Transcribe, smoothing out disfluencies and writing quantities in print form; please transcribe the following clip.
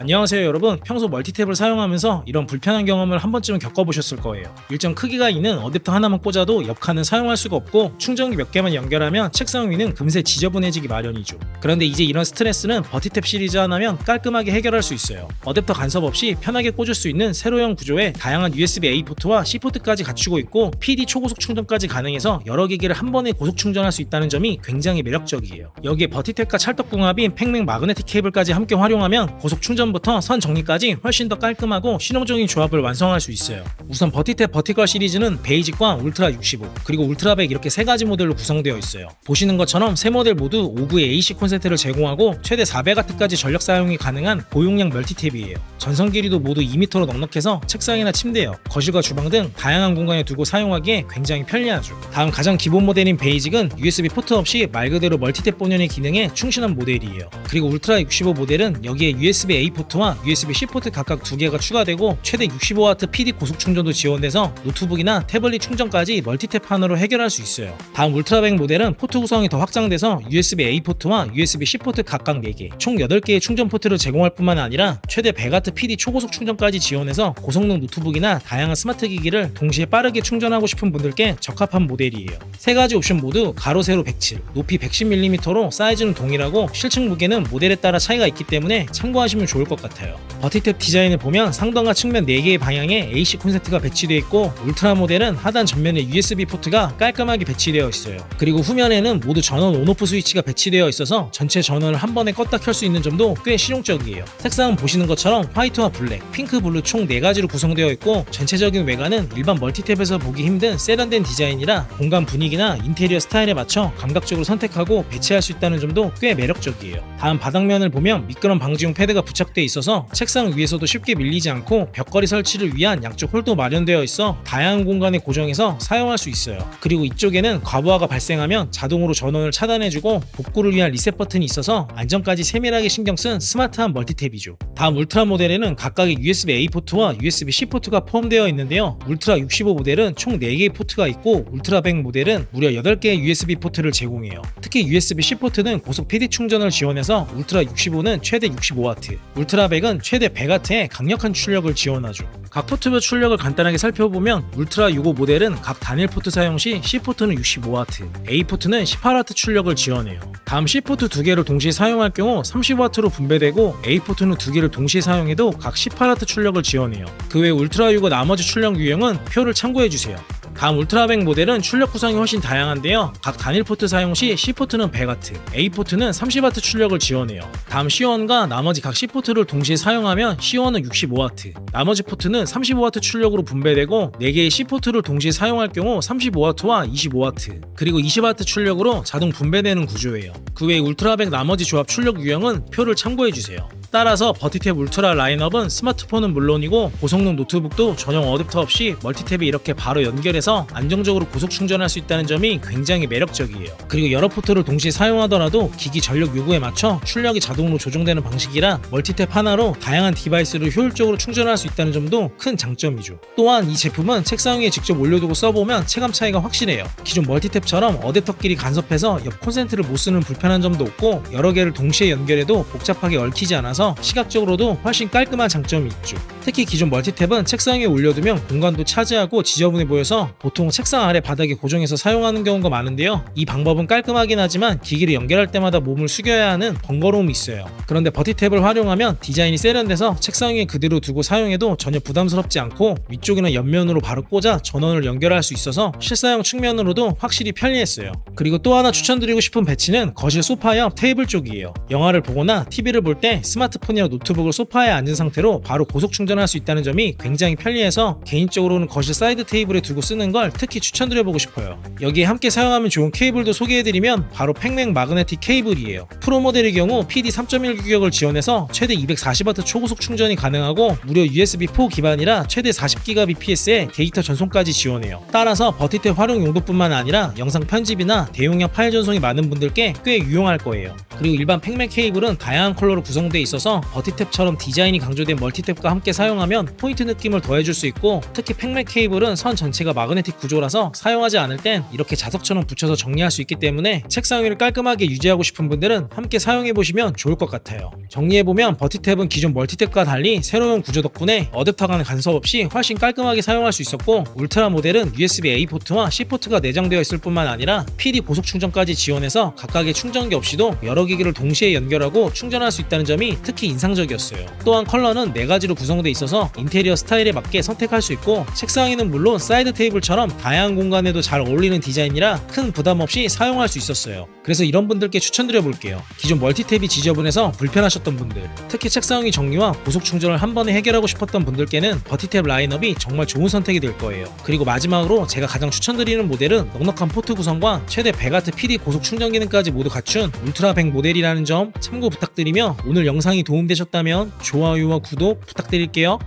안녕하세요 여러분. 평소 멀티탭을 사용하면서 이런 불편한 경험을 한 번쯤은 겪어보셨을 거예요. 일정 크기가 있는 어댑터 하나만 꽂아도 옆 칸은 사용할 수가 없고 충전기 몇 개만 연결하면 책상 위는 금세 지저분해지기 마련이죠. 그런데 이제 이런 스트레스는 버티탭 시리즈 하나면 깔끔하게 해결할 수 있어요. 어댑터 간섭 없이 편하게 꽂을 수 있는 세로형 구조에 다양한 USB-A 포트와 C 포트까지 갖추고 있고 PD 초고속 충전까지 가능해서 여러 기기를 한 번에 고속 충전할 수 있다는 점이 굉장히 매력적이에요. 여기에 버티탭과 찰떡궁합인 팽맥 마그네틱 케이블까지 함께 활용하면 고속 충전부터 선 정리까지 훨씬 더 깔끔하고 실용적인 조합을 완성할 수 있어요. 우선 버티탭 버티컬 시리즈는 베이직과 울트라 65 그리고 울트라 100 이렇게 세 가지 모델로 구성되어 있어요. 보시는 것처럼 세 모델 모두 5구의 AC 콘센트를 제공하고 최대 400W까지 전력 사용이 가능한 고용량 멀티탭이에요. 전선 길이도 모두 2m로 넉넉해서 책상이나 침대요, 거실과 주방 등 다양한 공간에 두고 사용하기에 굉장히 편리하죠. 다음 가장 기본 모델인 베이직은 USB 포트 없이 말 그대로 멀티탭 본연의 기능에 충실한 모델이에요. 그리고 울트라 65 모델은 여기에 USB-A 포트와 USB-C 포트 각각 2개가 추가되고 최대 65W PD 고속 충전도 지원돼서 노트북이나 태블릿 충전까지 멀티탭 하나로 해결할 수 있어요. 다음 울트라 100 모델은 포트 구성이 더 확장돼서 USB-A 포트와 USB-C 포트 각각 4개, 총 8개의 충전 포트를 제공할 뿐만 아니라 최대 100W PD 초고속 충전까지 지원해서 고성능 노트북이나 다양한 스마트 기기를 동시에 빠르게 충전하고 싶은 분들께 적합한 모델이에요. 세 가지 옵션 모두 가로 세로 107, 높이 110mm로 사이즈는 동일하고 실측 무게는 모델에 따라 차이가 있기 때문에 참고하시면 좋을 것 같아요. 버티탭 디자인을 보면 상단과 측면 4개의 방향에 AC 콘센트가 배치되어 있고 울트라 모델은 하단 전면에 USB 포트가 깔끔하게 배치되어 있어요. 그리고 후면에는 모두 전원 온오프 스위치가 배치되어 있어서 전체 전원을 한 번에 껐다 켤 수 있는 점도 꽤 실용적이에요. 색상은 보시는 것처럼 화이트와 블랙, 핑크, 블루 총 4가지로 구성되어 있고 전체적인 외관은 일반 멀티탭에서 보기 힘든 세련된 디자인이라 공간 분위기나 인테리어 스타일에 맞춰 감각적으로 선택하고 배치할 수 있다는 점도 꽤 매력적이에요. 다음 바닥면을 보면 미끄럼 방지용 패드가 부착되어 있어서 책상 위에서도 쉽게 밀리지 않고 벽걸이 설치를 위한 양쪽 홀도 마련되어 있어 다양한 공간에 고정해서 사용할 수 있어요. 그리고 이쪽에는 과부하가 발생하면 자동으로 전원을 차단해주고 복구를 위한 리셋 버튼이 있어서 안전까지 세밀하게 신경쓴 스마트한 멀티탭이죠. 다음 울트라 모델에는 각각의 USB-A 포트와 USB-C 포트가 포함되어 있는데요. 울트라 65 모델은 총 4개의 포트가 있고 울트라 100 모델은 무려 8개의 USB 포트를 제공해요. 특히 USB-C 포트는 고속 PD 충전을 지원해서 울트라 65는 최대 65W, 울트라 100은 최대 100W의 강력한 출력을 지원하죠. 각 포트별 출력을 간단하게 살펴보면 울트라 65 모델은 각 단일 포트 사용 시 C포트는 65W, A포트는 18W 출력을 지원해요. 다음 C포트 2개를 동시에 사용할 경우 30W로 분배되고 A포트는 2개를 동시에 사용해도 각 18W 출력을 지원해요. 그 외 울트라 65 나머지 출력 유형은 표를 참고해주세요. 다음 울트라 100 모델은 출력 구성이 훨씬 다양한데요. 각 단일 포트 사용 시 C포트는 100W, A포트는 30W 출력을 지원해요. 다음 C1과 나머지 각 C포트를 동시에 사용하면 C1은 65W, 나머지 포트는 35W 출력으로 분배되고 4개의 C포트를 동시에 사용할 경우 35W와 25W, 그리고 20W 출력으로 자동 분배되는 구조예요. 그 외 울트라 100 나머지 조합 출력 유형은 표를 참고해주세요. 따라서 버티탭 울트라 라인업은 스마트폰은 물론이고 고성능 노트북도 전용 어댑터 없이 멀티탭에 이렇게 바로 연결해서 안정적으로 고속 충전할 수 있다는 점이 굉장히 매력적이에요. 그리고 여러 포트를 동시에 사용하더라도 기기 전력 요구에 맞춰 출력이 자동으로 조정되는 방식이라 멀티탭 하나로 다양한 디바이스를 효율적으로 충전할 수 있다는 점도 큰 장점이죠. 또한 이 제품은 책상 위에 직접 올려두고 써보면 체감 차이가 확실해요. 기존 멀티탭처럼 어댑터끼리 간섭해서 옆 콘센트를 못 쓰는 불편한 점도 없고 여러 개를 동시에 연결해도 복잡하게 얽히지 않아서 시각적으로도 훨씬 깔끔한 장점이 있죠. 특히 기존 멀티탭은 책상 위에 올려두면 공간도 차지하고 지저분해 보여서 보통 책상 아래 바닥에 고정해서 사용하는 경우가 많은데요. 이 방법은 깔끔하긴 하지만 기기를 연결할 때마다 몸을 숙여야 하는 번거로움이 있어요. 그런데 버티탭을 활용하면 디자인이 세련돼서 책상 위에 그대로 두고 사용해도 전혀 부담스럽지 않고 위쪽이나 옆면으로 바로 꽂아 전원을 연결할 수 있어서 실사용 측면으로도 확실히 편리했어요. 그리고 또 하나 추천드리고 싶은 배치는 거실 소파 옆 테이블 쪽이에요. 영화를 보거나 TV를 볼 때 스마트폰이나 노트북을 소파에 앉은 상태로 바로 고속 충전할 수 있다는 점이 굉장히 편리해서 개인적으로는 거실 사이드 테이블에 두고 쓰는 걸 특히 추천드려보고 싶어요. 여기에 함께 사용하면 좋은 케이블도 소개해드리면 바로 팽맥 마그네틱 케이블이에요. 프로 모델의 경우 PD 3.1 규격을 지원해서 최대 240W 초고속 충전이 가능하고 무려 USB4 기반이라 최대 40Gbps의 데이터 전송까지 지원해요. 따라서 버티탭 활용 용도뿐만 아니라 영상 편집이나 대용량 파일 전송이 많은 분들께 꽤 유용할 거예요. 그리고 일반 팽맥 케이블은 다양한 컬러로 구성되어 있어서 버티탭처럼 디자인이 강조된 멀티탭과 함께 사용하면 포인트 느낌을 더해줄 수 있고, 특히 팩맥 케이블은 선 전체가 마그네틱 구조라서 사용하지 않을 땐 이렇게 자석처럼 붙여서 정리할 수 있기 때문에 책상 위를 깔끔하게 유지하고 싶은 분들은 함께 사용해보시면 좋을 것 같아요. 정리해보면 버티탭은 기존 멀티탭과 달리 세로형 구조 덕분에 어댑터 간 간섭 없이 훨씬 깔끔하게 사용할 수 있었고, 울트라 모델은 USB-A 포트와 C 포트가 내장되어 있을 뿐만 아니라 PD 고속 충전까지 지원해서 각각의 충전기 없이도 여러 기기를 동시에 연결하고 충전할 수 있다는 점이 특히 인상적이었어요. 또한 컬러는 4가지로 구성되어 있어서 인테리어 스타일에 맞게 선택할 수 있고, 책상 위는 물론 사이드 테이블처럼 다양한 공간에도 잘 어울리는 디자인이라 큰 부담 없이 사용할 수 있었어요. 그래서 이런 분들께 추천드려 볼게요. 기존 멀티탭이 지저분해서 불편하셨던 분들, 특히 책상 위 정리와 고속 충전을 한 번에 해결하고 싶었던 분들께는 버티탭 라인업이 정말 좋은 선택이 될 거예요. 그리고 마지막으로 제가 가장 추천드리는 모델은 넉넉한 포트 구성과 최대 100W PD 고속 충전 기능까지 모두 갖춘 울트라 100 모델이라는 점 참고 부탁드리며, 오늘 영상이 도움되셨다면 좋아요와 구독 부탁드릴게요.